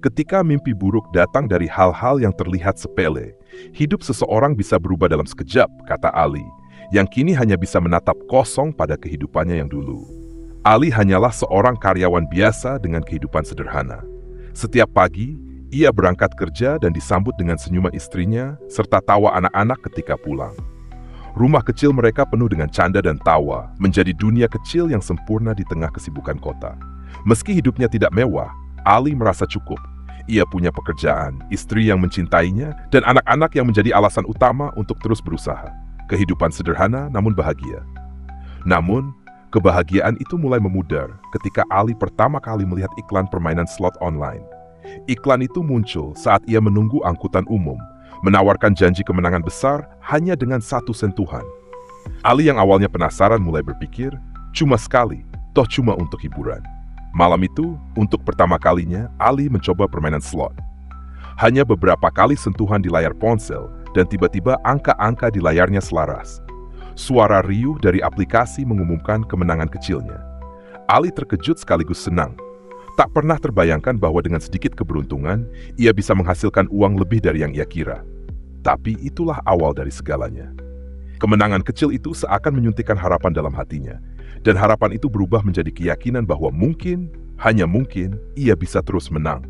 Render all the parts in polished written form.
Ketika mimpi buruk datang dari hal-hal yang terlihat sepele, hidup seseorang bisa berubah dalam sekejap, kata Ali, yang kini hanya bisa menatap kosong pada kehidupannya yang dulu. Ali hanyalah seorang karyawan biasa dengan kehidupan sederhana. Setiap pagi, ia berangkat kerja dan disambut dengan senyuman istrinya serta tawa anak-anak ketika pulang. Rumah kecil mereka penuh dengan canda dan tawa, menjadi dunia kecil yang sempurna di tengah kesibukan kota. Meski hidupnya tidak mewah, Ali merasa cukup. Ia punya pekerjaan, istri yang mencintainya, dan anak-anak yang menjadi alasan utama untuk terus berusaha. Kehidupan sederhana namun bahagia. Namun, kebahagiaan itu mulai memudar ketika Ali pertama kali melihat iklan permainan slot online. Iklan itu muncul saat ia menunggu angkutan umum, menawarkan janji kemenangan besar hanya dengan 1 sentuhan. Ali yang awalnya penasaran mulai berpikir, cuma sekali, toh cuma untuk hiburan. Malam itu, untuk pertama kalinya, Ali mencoba permainan slot. Hanya beberapa kali sentuhan di layar ponsel, dan tiba-tiba angka-angka di layarnya selaras. Suara riuh dari aplikasi mengumumkan kemenangan kecilnya. Ali terkejut sekaligus senang. Tak pernah terbayangkan bahwa dengan sedikit keberuntungan, ia bisa menghasilkan uang lebih dari yang ia kira. Tapi itulah awal dari segalanya. Kemenangan kecil itu seakan menyuntikkan harapan dalam hatinya. Dan harapan itu berubah menjadi keyakinan bahwa mungkin, hanya mungkin, ia bisa terus menang.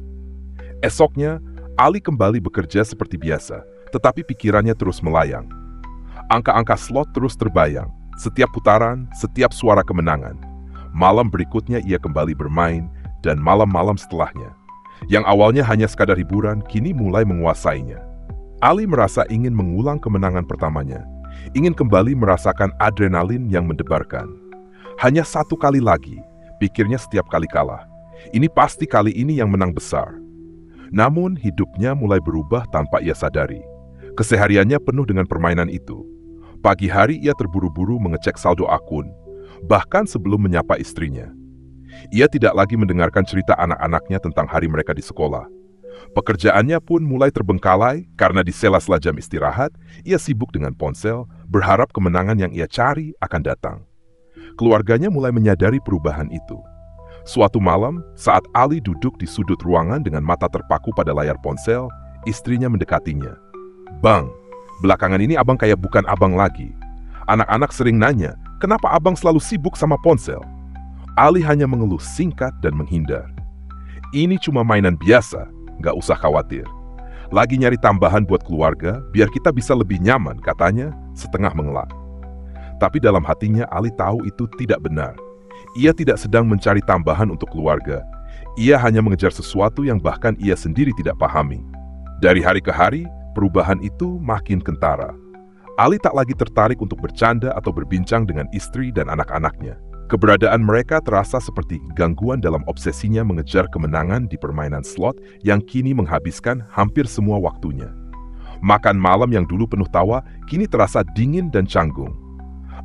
Esoknya, Ali kembali bekerja seperti biasa, tetapi pikirannya terus melayang. Angka-angka slot terus terbayang, setiap putaran, setiap suara kemenangan. Malam berikutnya ia kembali bermain, dan malam-malam setelahnya. Yang awalnya hanya sekadar hiburan, kini mulai menguasainya. Ali merasa ingin mengulang kemenangan pertamanya, ingin kembali merasakan adrenalin yang mendebarkan. Hanya 1 kali lagi, pikirnya setiap kali kalah. Ini pasti kali ini yang menang besar. Namun hidupnya mulai berubah tanpa ia sadari. Kesehariannya penuh dengan permainan itu. Pagi hari ia terburu-buru mengecek saldo akun, bahkan sebelum menyapa istrinya. Ia tidak lagi mendengarkan cerita anak-anaknya tentang hari mereka di sekolah. Pekerjaannya pun mulai terbengkalai karena di sela-sela jam istirahat, ia sibuk dengan ponsel, berharap kemenangan yang ia cari akan datang. Keluarganya mulai menyadari perubahan itu. Suatu malam, saat Ali duduk di sudut ruangan dengan mata terpaku pada layar ponsel, istrinya mendekatinya. "Bang, belakangan ini abang kayak bukan abang lagi. Anak-anak sering nanya, kenapa abang selalu sibuk sama ponsel?" Ali hanya mengeluh singkat dan menghindar. "Ini cuma mainan biasa, nggak usah khawatir. Lagi nyari tambahan buat keluarga, biar kita bisa lebih nyaman," katanya setengah mengelak. Tapi dalam hatinya Ali tahu itu tidak benar. Ia tidak sedang mencari tambahan untuk keluarga. Ia hanya mengejar sesuatu yang bahkan ia sendiri tidak pahami. Dari hari ke hari, perubahan itu makin kentara. Ali tak lagi tertarik untuk bercanda atau berbincang dengan istri dan anak-anaknya. Keberadaan mereka terasa seperti gangguan dalam obsesinya mengejar kemenangan di permainan slot yang kini menghabiskan hampir semua waktunya. Makan malam yang dulu penuh tawa, kini terasa dingin dan canggung.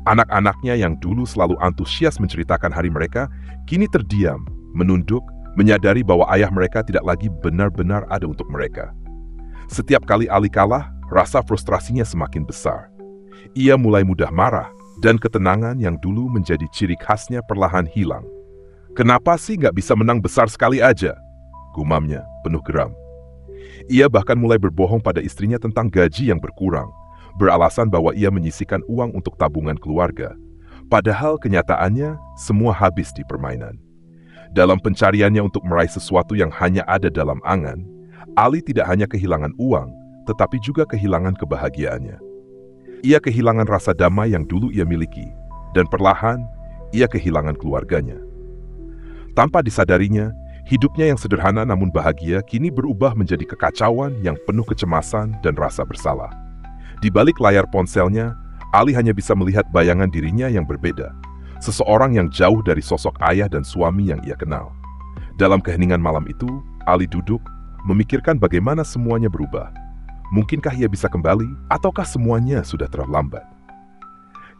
Anak-anaknya yang dulu selalu antusias menceritakan hari mereka, kini terdiam, menunduk, menyadari bahwa ayah mereka tidak lagi benar-benar ada untuk mereka. Setiap kali Ali kalah, rasa frustrasinya semakin besar. Ia mulai mudah marah, dan ketenangan yang dulu menjadi ciri khasnya perlahan hilang. "Kenapa sih nggak bisa menang besar sekali aja?" gumamnya, penuh geram. Ia bahkan mulai berbohong pada istrinya tentang gaji yang berkurang, beralasan bahwa ia menyisihkan uang untuk tabungan keluarga. Padahal kenyataannya, semua habis di permainan. Dalam pencariannya untuk meraih sesuatu yang hanya ada dalam angan, Ali tidak hanya kehilangan uang, tetapi juga kehilangan kebahagiaannya. Ia kehilangan rasa damai yang dulu ia miliki, dan perlahan, ia kehilangan keluarganya. Tanpa disadarinya, hidupnya yang sederhana namun bahagia kini berubah menjadi kekacauan yang penuh kecemasan dan rasa bersalah. Di balik layar ponselnya, Ali hanya bisa melihat bayangan dirinya yang berbeda. Seseorang yang jauh dari sosok ayah dan suami yang ia kenal. Dalam keheningan malam itu, Ali duduk, memikirkan bagaimana semuanya berubah. Mungkinkah ia bisa kembali, ataukah semuanya sudah terlambat?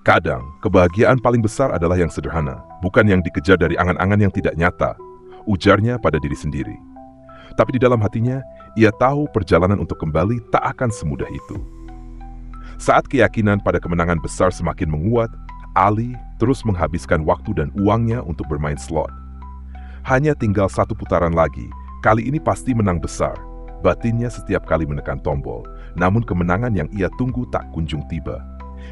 Kadang, kebahagiaan paling besar adalah yang sederhana, bukan yang dikejar dari angan-angan yang tidak nyata, ujarnya pada diri sendiri. Tapi di dalam hatinya, ia tahu perjalanan untuk kembali tak akan semudah itu. Saat keyakinan pada kemenangan besar semakin menguat, Ali terus menghabiskan waktu dan uangnya untuk bermain slot. Hanya tinggal 1 putaran lagi, Kali ini pasti menang besar. Batinnya setiap kali menekan tombol, namun kemenangan yang ia tunggu tak kunjung tiba.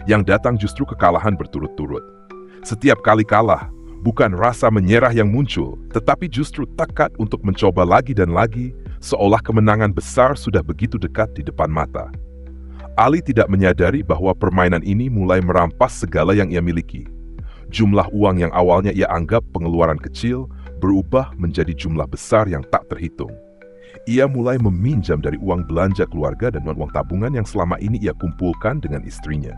Yang datang justru kekalahan berturut-turut. Setiap kali kalah, bukan rasa menyerah yang muncul, tetapi justru tekad untuk mencoba lagi dan lagi, seolah kemenangan besar sudah begitu dekat di depan mata. Ali tidak menyadari bahwa permainan ini mulai merampas segala yang ia miliki. Jumlah uang yang awalnya ia anggap pengeluaran kecil, berubah menjadi jumlah besar yang tak terhitung. Ia mulai meminjam dari uang belanja keluarga dan uang tabungan yang selama ini ia kumpulkan dengan istrinya.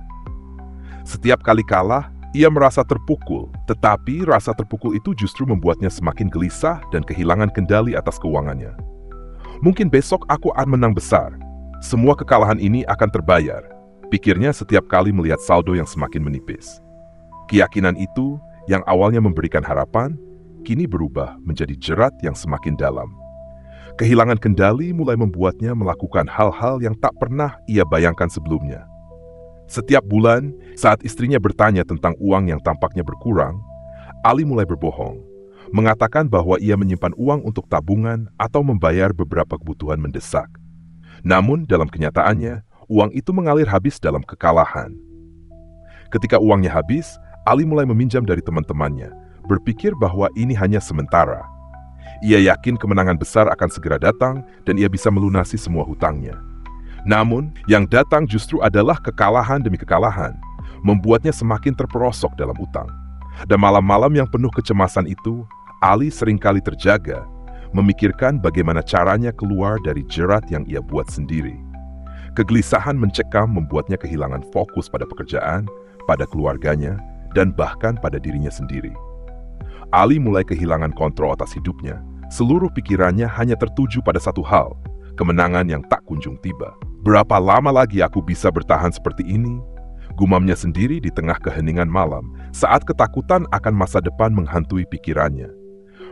Setiap kali kalah, ia merasa terpukul, tetapi rasa terpukul itu justru membuatnya semakin gelisah dan kehilangan kendali atas keuangannya. Mungkin besok aku akan menang besar. Semua kekalahan ini akan terbayar, pikirnya setiap kali melihat saldo yang semakin menipis. Keyakinan itu, yang awalnya memberikan harapan, kini berubah menjadi jerat yang semakin dalam. Kehilangan kendali mulai membuatnya melakukan hal-hal yang tak pernah ia bayangkan sebelumnya. Setiap bulan, saat istrinya bertanya tentang uang yang tampaknya berkurang, Ali mulai berbohong, mengatakan bahwa ia menyimpan uang untuk tabungan atau membayar beberapa kebutuhan mendesak. Namun, dalam kenyataannya, uang itu mengalir habis dalam kekalahan. Ketika uangnya habis, Ali mulai meminjam dari teman-temannya, berpikir bahwa ini hanya sementara. Ia yakin kemenangan besar akan segera datang dan ia bisa melunasi semua hutangnya. Namun, yang datang justru adalah kekalahan demi kekalahan, membuatnya semakin terperosok dalam utang. Dan malam-malam yang penuh kecemasan itu, Ali seringkali terjaga, memikirkan bagaimana caranya keluar dari jerat yang ia buat sendiri. Kegelisahan mencekam membuatnya kehilangan fokus pada pekerjaan, pada keluarganya, dan bahkan pada dirinya sendiri. Ali mulai kehilangan kontrol atas hidupnya. Seluruh pikirannya hanya tertuju pada satu hal, kemenangan yang tak kunjung tiba. Berapa lama lagi aku bisa bertahan seperti ini? Gumamnya sendiri di tengah keheningan malam, saat ketakutan akan masa depan menghantui pikirannya.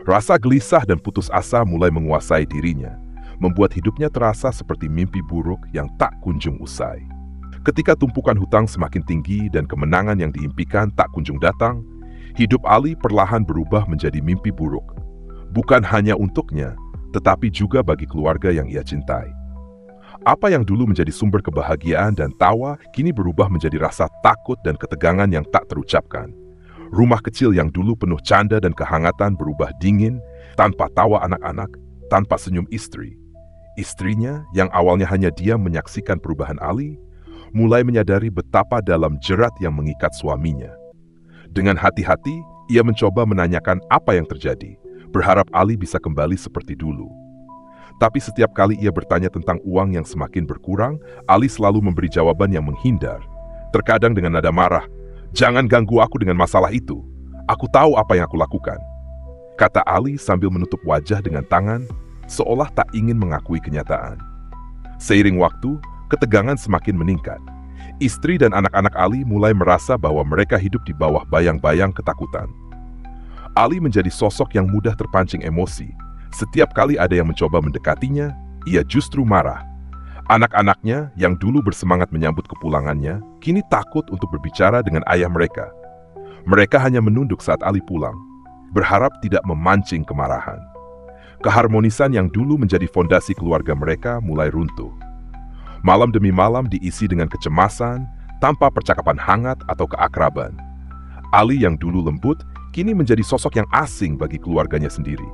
Rasa gelisah dan putus asa mulai menguasai dirinya, membuat hidupnya terasa seperti mimpi buruk yang tak kunjung usai. Ketika tumpukan hutang semakin tinggi dan kemenangan yang diimpikan tak kunjung datang, hidup Ali perlahan berubah menjadi mimpi buruk. Bukan hanya untuknya, tetapi juga bagi keluarga yang ia cintai. Apa yang dulu menjadi sumber kebahagiaan dan tawa, kini berubah menjadi rasa takut dan ketegangan yang tak terucapkan. Rumah kecil yang dulu penuh canda dan kehangatan berubah dingin, tanpa tawa anak-anak, tanpa senyum istri. Istrinya, yang awalnya hanya diam menyaksikan perubahan Ali, mulai menyadari betapa dalam jerat yang mengikat suaminya. Dengan hati-hati, ia mencoba menanyakan apa yang terjadi, berharap Ali bisa kembali seperti dulu. Tapi setiap kali ia bertanya tentang uang yang semakin berkurang, Ali selalu memberi jawaban yang menghindar. Terkadang dengan nada marah, "Jangan ganggu aku dengan masalah itu. Aku tahu apa yang aku lakukan," kata Ali sambil menutup wajah dengan tangan, seolah tak ingin mengakui kenyataan. Seiring waktu, ketegangan semakin meningkat. Istri dan anak-anak Ali mulai merasa bahwa mereka hidup di bawah bayang-bayang ketakutan. Ali menjadi sosok yang mudah terpancing emosi. Setiap kali ada yang mencoba mendekatinya, ia justru marah. Anak-anaknya yang dulu bersemangat menyambut kepulangannya, kini takut untuk berbicara dengan ayah mereka. Mereka hanya menunduk saat Ali pulang, berharap tidak memancing kemarahan. Keharmonisan yang dulu menjadi fondasi keluarga mereka mulai runtuh. Malam demi malam diisi dengan kecemasan, tanpa percakapan hangat atau keakraban. Ali yang dulu lembut, kini menjadi sosok yang asing bagi keluarganya sendiri.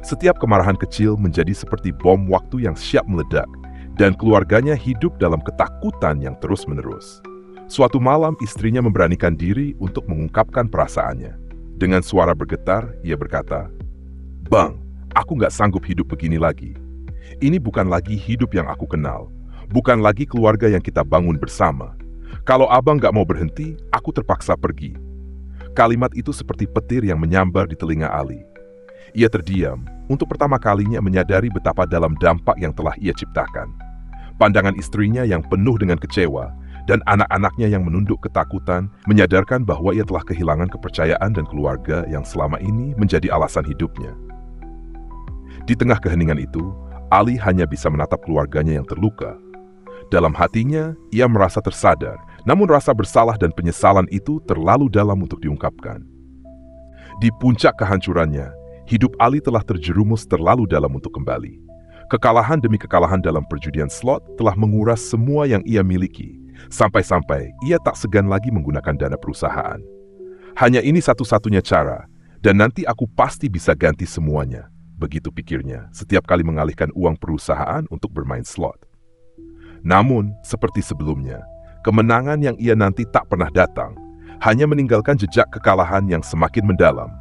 Setiap kemarahan kecil menjadi seperti bom waktu yang siap meledak, dan keluarganya hidup dalam ketakutan yang terus-menerus. Suatu malam istrinya memberanikan diri untuk mengungkapkan perasaannya. Dengan suara bergetar, ia berkata, "Bang, aku nggak sanggup hidup begini lagi. Ini bukan lagi hidup yang aku kenal. Bukan lagi keluarga yang kita bangun bersama. Kalau abang gak mau berhenti, aku terpaksa pergi." Kalimat itu seperti petir yang menyambar di telinga Ali. Ia terdiam, untuk pertama kalinya menyadari betapa dalam dampak yang telah ia ciptakan. Pandangan istrinya yang penuh dengan kecewa, dan anak-anaknya yang menunduk ketakutan, menyadarkan bahwa ia telah kehilangan kepercayaan dan keluarga yang selama ini menjadi alasan hidupnya. Di tengah keheningan itu, Ali hanya bisa menatap keluarganya yang terluka. Dalam hatinya, ia merasa tersadar, namun rasa bersalah dan penyesalan itu terlalu dalam untuk diungkapkan. Di puncak kehancurannya, Hidup Ali telah terjerumus terlalu dalam untuk kembali. Kekalahan demi kekalahan dalam perjudian slot telah menguras semua yang ia miliki, sampai-sampai ia tak segan lagi menggunakan dana perusahaan. Hanya ini satu-satunya cara, dan nanti aku pasti bisa ganti semuanya. Begitu pikirnya setiap kali mengalihkan uang perusahaan untuk bermain slot. Namun, seperti sebelumnya, kemenangan yang ia nanti tak pernah datang, hanya meninggalkan jejak kekalahan yang semakin mendalam.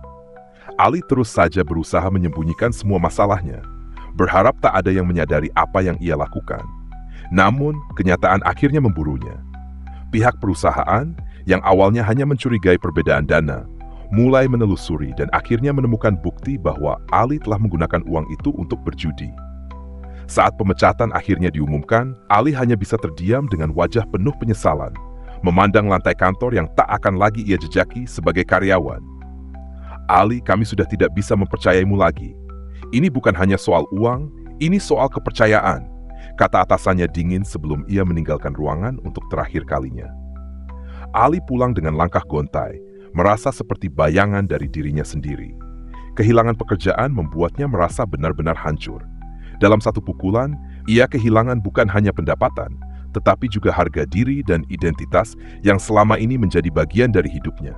Ali terus saja berusaha menyembunyikan semua masalahnya, berharap tak ada yang menyadari apa yang ia lakukan. Namun, kenyataan akhirnya memburunya. Pihak perusahaan yang awalnya hanya mencurigai perbedaan dana, mulai menelusuri dan akhirnya menemukan bukti bahwa Ali telah menggunakan uang itu untuk berjudi. Saat pemecatan akhirnya diumumkan, Ali hanya bisa terdiam dengan wajah penuh penyesalan, memandang lantai kantor yang tak akan lagi ia jejaki sebagai karyawan. Ali, kami sudah tidak bisa mempercayaimu lagi. Ini bukan hanya soal uang, ini soal kepercayaan, kata atasannya dingin sebelum ia meninggalkan ruangan untuk terakhir kalinya. Ali pulang dengan langkah gontai, merasa seperti bayangan dari dirinya sendiri. Kehilangan pekerjaan membuatnya merasa benar-benar hancur. Dalam satu pukulan, ia kehilangan bukan hanya pendapatan, tetapi juga harga diri dan identitas yang selama ini menjadi bagian dari hidupnya.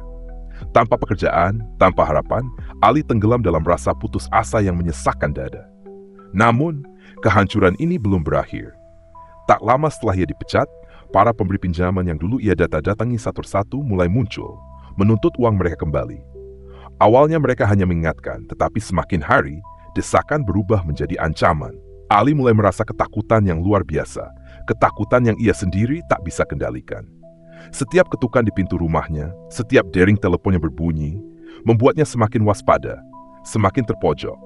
Tanpa pekerjaan, tanpa harapan, Ali tenggelam dalam rasa putus asa yang menyesakkan dada. Namun, kehancuran ini belum berakhir. Tak lama setelah ia dipecat, para pemberi pinjaman yang dulu ia datangi satu persatu mulai muncul, menuntut uang mereka kembali. Awalnya mereka hanya mengingatkan, tetapi semakin hari, desakan berubah menjadi ancaman. Ali mulai merasa ketakutan yang luar biasa, ketakutan yang ia sendiri tak bisa kendalikan. Setiap ketukan di pintu rumahnya, setiap dering telepon yang berbunyi, membuatnya semakin waspada, semakin terpojok.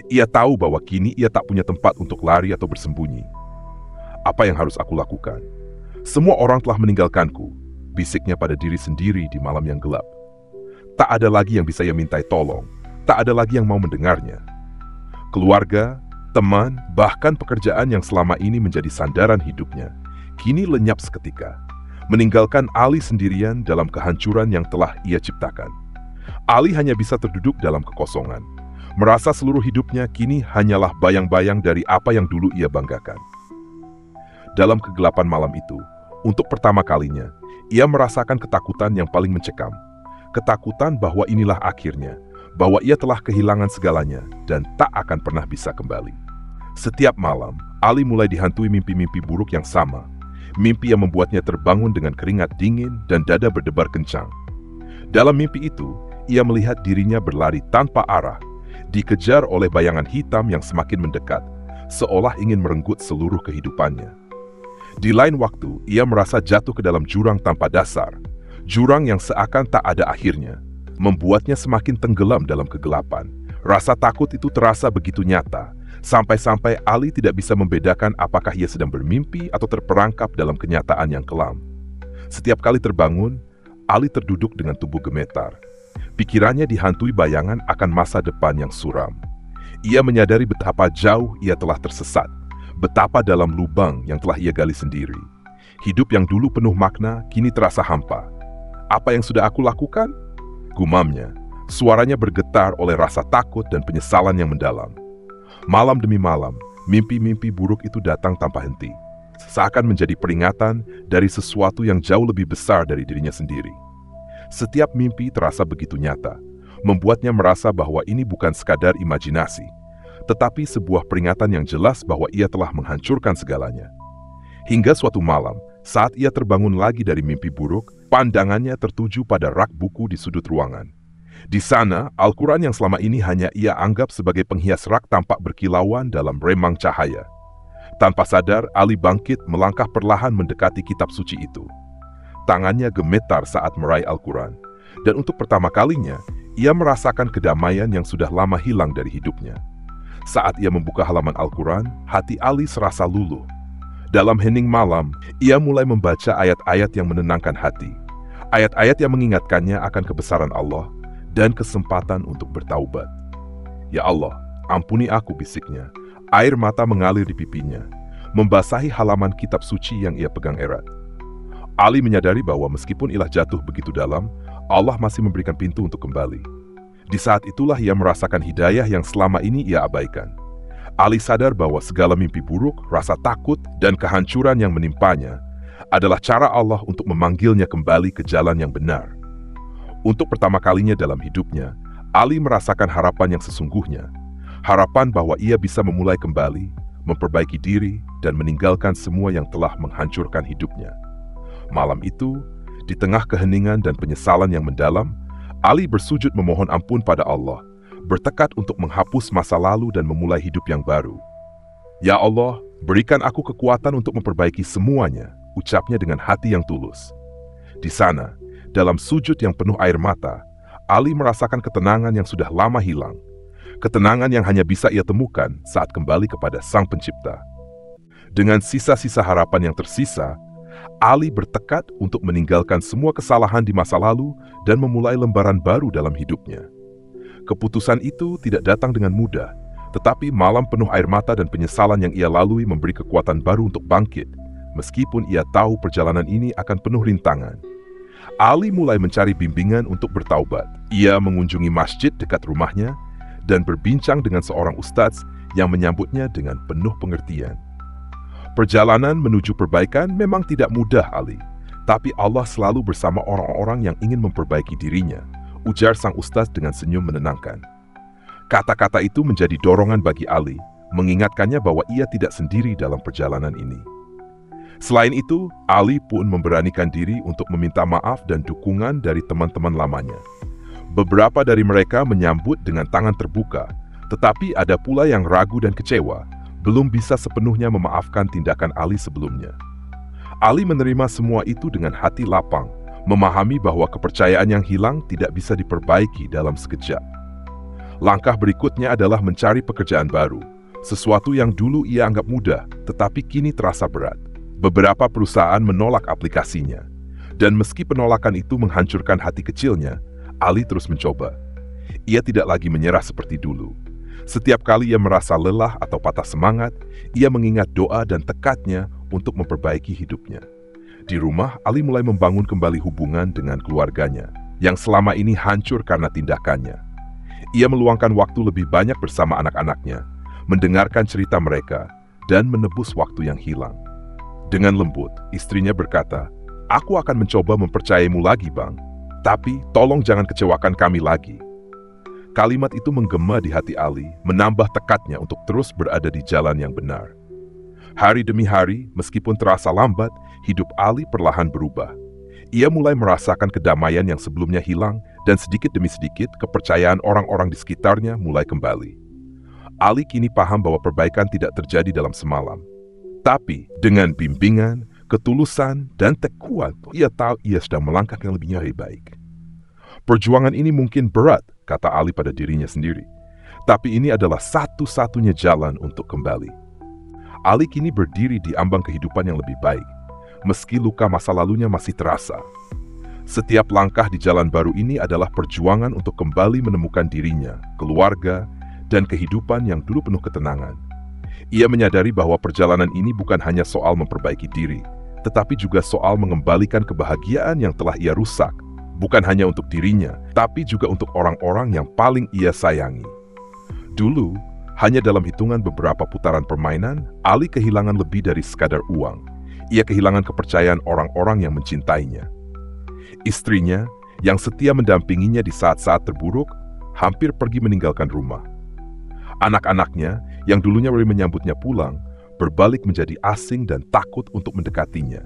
Ia tahu bahwa kini ia tak punya tempat untuk lari atau bersembunyi. Apa yang harus aku lakukan? Semua orang telah meninggalkanku, bisiknya pada diri sendiri di malam yang gelap. Tak ada lagi yang bisa ia mintai tolong, tak ada lagi yang mau mendengarnya. Keluarga, teman, bahkan pekerjaan yang selama ini menjadi sandaran hidupnya, kini lenyap seketika, meninggalkan Ali sendirian dalam kehancuran yang telah ia ciptakan. Ali hanya bisa terduduk dalam kekosongan, merasa seluruh hidupnya kini hanyalah bayang-bayang dari apa yang dulu ia banggakan. Dalam kegelapan malam itu, untuk pertama kalinya, ia merasakan ketakutan yang paling mencekam. Ketakutan bahwa inilah akhirnya, bahwa ia telah kehilangan segalanya dan tak akan pernah bisa kembali. Setiap malam, Ali mulai dihantui mimpi-mimpi buruk yang sama. Mimpi yang membuatnya terbangun dengan keringat dingin dan dada berdebar kencang. Dalam mimpi itu, ia melihat dirinya berlari tanpa arah, dikejar oleh bayangan hitam yang semakin mendekat, seolah ingin merenggut seluruh kehidupannya. Di lain waktu, ia merasa jatuh ke dalam jurang tanpa dasar, jurang yang seakan tak ada akhirnya, membuatnya semakin tenggelam dalam kegelapan. Rasa takut itu terasa begitu nyata, sampai-sampai Ali tidak bisa membedakan apakah ia sedang bermimpi atau terperangkap dalam kenyataan yang kelam. Setiap kali terbangun, Ali terduduk dengan tubuh gemetar. Pikirannya dihantui bayangan akan masa depan yang suram. Ia menyadari betapa jauh ia telah tersesat, betapa dalam lubang yang telah ia gali sendiri. Hidup yang dulu penuh makna, kini terasa hampa. Apa yang sudah aku lakukan? Gumamnya, suaranya bergetar oleh rasa takut dan penyesalan yang mendalam. Malam demi malam, mimpi-mimpi buruk itu datang tanpa henti, seakan menjadi peringatan dari sesuatu yang jauh lebih besar dari dirinya sendiri. Setiap mimpi terasa begitu nyata, membuatnya merasa bahwa ini bukan sekadar imajinasi, tetapi sebuah peringatan yang jelas bahwa ia telah menghancurkan segalanya. Hingga suatu malam, saat ia terbangun lagi dari mimpi buruk, pandangannya tertuju pada rak buku di sudut ruangan. Di sana, Al-Quran yang selama ini hanya ia anggap sebagai penghias rak tampak berkilauan dalam remang cahaya. Tanpa sadar, Ali bangkit melangkah perlahan mendekati kitab suci itu. Tangannya gemetar saat meraih Al-Quran, dan untuk pertama kalinya, ia merasakan kedamaian yang sudah lama hilang dari hidupnya. Saat ia membuka halaman Al-Quran, hati Ali serasa luluh. Dalam hening malam, ia mulai membaca ayat-ayat yang menenangkan hati. Ayat-ayat yang mengingatkannya akan kebesaran Allah dan kesempatan untuk bertaubat. Ya Allah, ampuni aku, bisiknya. Air mata mengalir di pipinya, membasahi halaman kitab suci yang ia pegang erat. Ali menyadari bahwa meskipun Ilah jatuh begitu dalam, Allah masih memberikan pintu untuk kembali. Di saat itulah ia merasakan hidayah yang selama ini ia abaikan. Ali sadar bahwa segala mimpi buruk, rasa takut, dan kehancuran yang menimpanya adalah cara Allah untuk memanggilnya kembali ke jalan yang benar. Untuk pertama kalinya dalam hidupnya, Ali merasakan harapan yang sesungguhnya. Harapan bahwa ia bisa memulai kembali, memperbaiki diri, dan meninggalkan semua yang telah menghancurkan hidupnya. Malam itu, di tengah keheningan dan penyesalan yang mendalam, Ali bersujud memohon ampun pada Allah, bertekad untuk menghapus masa lalu dan memulai hidup yang baru. Ya Allah, berikan aku kekuatan untuk memperbaiki semuanya, ucapnya dengan hati yang tulus. Di sana, dalam sujud yang penuh air mata, Ali merasakan ketenangan yang sudah lama hilang. Ketenangan yang hanya bisa ia temukan saat kembali kepada Sang Pencipta. Dengan sisa-sisa harapan yang tersisa, Ali bertekad untuk meninggalkan semua kesalahan di masa lalu dan memulai lembaran baru dalam hidupnya. Keputusan itu tidak datang dengan mudah, tetapi malam penuh air mata dan penyesalan yang ia lalui memberi kekuatan baru untuk bangkit, meskipun ia tahu perjalanan ini akan penuh rintangan. Ali mulai mencari bimbingan untuk bertaubat. Ia mengunjungi masjid dekat rumahnya dan berbincang dengan seorang ustadz yang menyambutnya dengan penuh pengertian. Perjalanan menuju perbaikan memang tidak mudah, Ali, tapi Allah selalu bersama orang-orang yang ingin memperbaiki dirinya, ujar sang ustadz dengan senyum menenangkan. Kata-kata itu menjadi dorongan bagi Ali, mengingatkannya bahwa ia tidak sendiri dalam perjalanan ini. Selain itu, Ali pun memberanikan diri untuk meminta maaf dan dukungan dari teman-teman lamanya. Beberapa dari mereka menyambut dengan tangan terbuka, tetapi ada pula yang ragu dan kecewa, belum bisa sepenuhnya memaafkan tindakan Ali sebelumnya. Ali menerima semua itu dengan hati lapang, memahami bahwa kepercayaan yang hilang tidak bisa diperbaiki dalam sekejap. Langkah berikutnya adalah mencari pekerjaan baru, sesuatu yang dulu ia anggap mudah, tetapi kini terasa berat. Beberapa perusahaan menolak aplikasinya, dan meski penolakan itu menghancurkan hati kecilnya, Ali terus mencoba. Ia tidak lagi menyerah seperti dulu. Setiap kali ia merasa lelah atau patah semangat, ia mengingat doa dan tekadnya untuk memperbaiki hidupnya. Di rumah, Ali mulai membangun kembali hubungan dengan keluarganya, yang selama ini hancur karena tindakannya. Ia meluangkan waktu lebih banyak bersama anak-anaknya, mendengarkan cerita mereka, dan menebus waktu yang hilang. Dengan lembut, istrinya berkata, "Aku akan mencoba mempercayaimu lagi, Bang. Tapi tolong jangan kecewakan kami lagi." Kalimat itu menggema di hati Ali, menambah tekadnya untuk terus berada di jalan yang benar. Hari demi hari, meskipun terasa lambat, hidup Ali perlahan berubah. Ia mulai merasakan kedamaian yang sebelumnya hilang, dan sedikit demi sedikit kepercayaan orang-orang di sekitarnya mulai kembali. Ali kini paham bahwa perbaikan tidak terjadi dalam semalam. Tapi dengan bimbingan, ketulusan, dan tekad kuat, ia tahu ia sedang melangkah yang lebih baik. Perjuangan ini mungkin berat, kata Ali pada dirinya sendiri. Tapi ini adalah satu-satunya jalan untuk kembali. Ali kini berdiri di ambang kehidupan yang lebih baik, meski luka masa lalunya masih terasa. Setiap langkah di jalan baru ini adalah perjuangan untuk kembali menemukan dirinya, keluarga, dan kehidupan yang dulu penuh ketenangan. Ia menyadari bahwa perjalanan ini bukan hanya soal memperbaiki diri, tetapi juga soal mengembalikan kebahagiaan yang telah ia rusak, bukan hanya untuk dirinya, tapi juga untuk orang-orang yang paling ia sayangi. Dulu, hanya dalam hitungan beberapa putaran permainan, Ali kehilangan lebih dari sekadar uang. Ia kehilangan kepercayaan orang-orang yang mencintainya. Istrinya, yang setia mendampinginya di saat-saat terburuk, hampir pergi meninggalkan rumah. Anak-anaknya, yang dulunya baru menyambutnya pulang, berbalik menjadi asing dan takut untuk mendekatinya.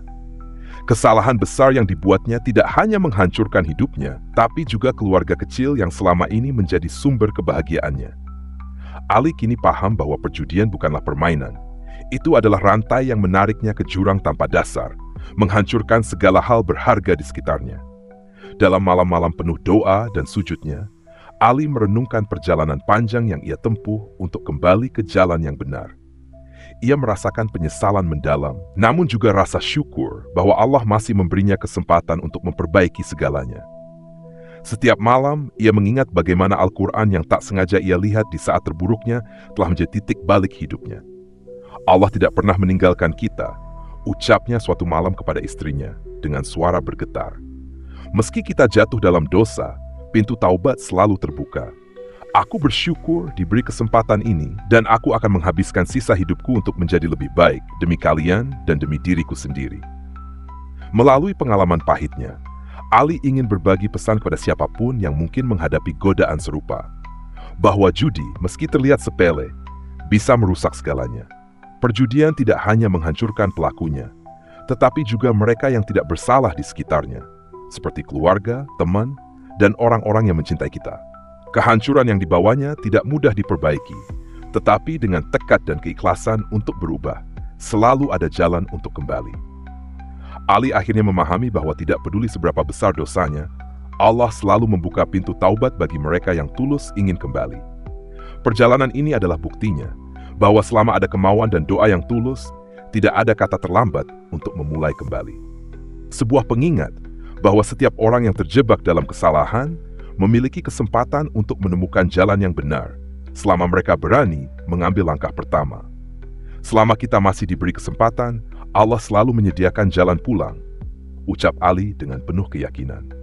Kesalahan besar yang dibuatnya tidak hanya menghancurkan hidupnya, tapi juga keluarga kecil yang selama ini menjadi sumber kebahagiaannya. Ali kini paham bahwa perjudian bukanlah permainan. Itu adalah rantai yang menariknya ke jurang tanpa dasar, menghancurkan segala hal berharga di sekitarnya. Dalam malam-malam penuh doa dan sujudnya, Ali merenungkan perjalanan panjang yang ia tempuh untuk kembali ke jalan yang benar. Ia merasakan penyesalan mendalam, namun juga rasa syukur bahwa Allah masih memberinya kesempatan untuk memperbaiki segalanya. Setiap malam, ia mengingat bagaimana Al-Quran yang tak sengaja ia lihat di saat terburuknya telah menjadi titik balik hidupnya. Allah tidak pernah meninggalkan kita, ucapnya suatu malam kepada istrinya dengan suara bergetar. Meski kita jatuh dalam dosa, pintu taubat selalu terbuka. Aku bersyukur diberi kesempatan ini dan aku akan menghabiskan sisa hidupku untuk menjadi lebih baik demi kalian dan demi diriku sendiri. Melalui pengalaman pahitnya, Ali ingin berbagi pesan kepada siapapun yang mungkin menghadapi godaan serupa, bahwa judi, meski terlihat sepele, bisa merusak segalanya. Perjudian tidak hanya menghancurkan pelakunya, tetapi juga mereka yang tidak bersalah di sekitarnya, seperti keluarga, teman, dan orang-orang yang mencintai kita. Kehancuran yang dibawanya tidak mudah diperbaiki, tetapi dengan tekad dan keikhlasan untuk berubah, selalu ada jalan untuk kembali. Ali akhirnya memahami bahwa tidak peduli seberapa besar dosanya, Allah selalu membuka pintu taubat bagi mereka yang tulus ingin kembali. Perjalanan ini adalah buktinya bahwa selama ada kemauan dan doa yang tulus, tidak ada kata terlambat untuk memulai kembali. Sebuah pengingat bahwa setiap orang yang terjebak dalam kesalahan memiliki kesempatan untuk menemukan jalan yang benar selama mereka berani mengambil langkah pertama. Selama kita masih diberi kesempatan, Allah selalu menyediakan jalan pulang, ucap Ali dengan penuh keyakinan.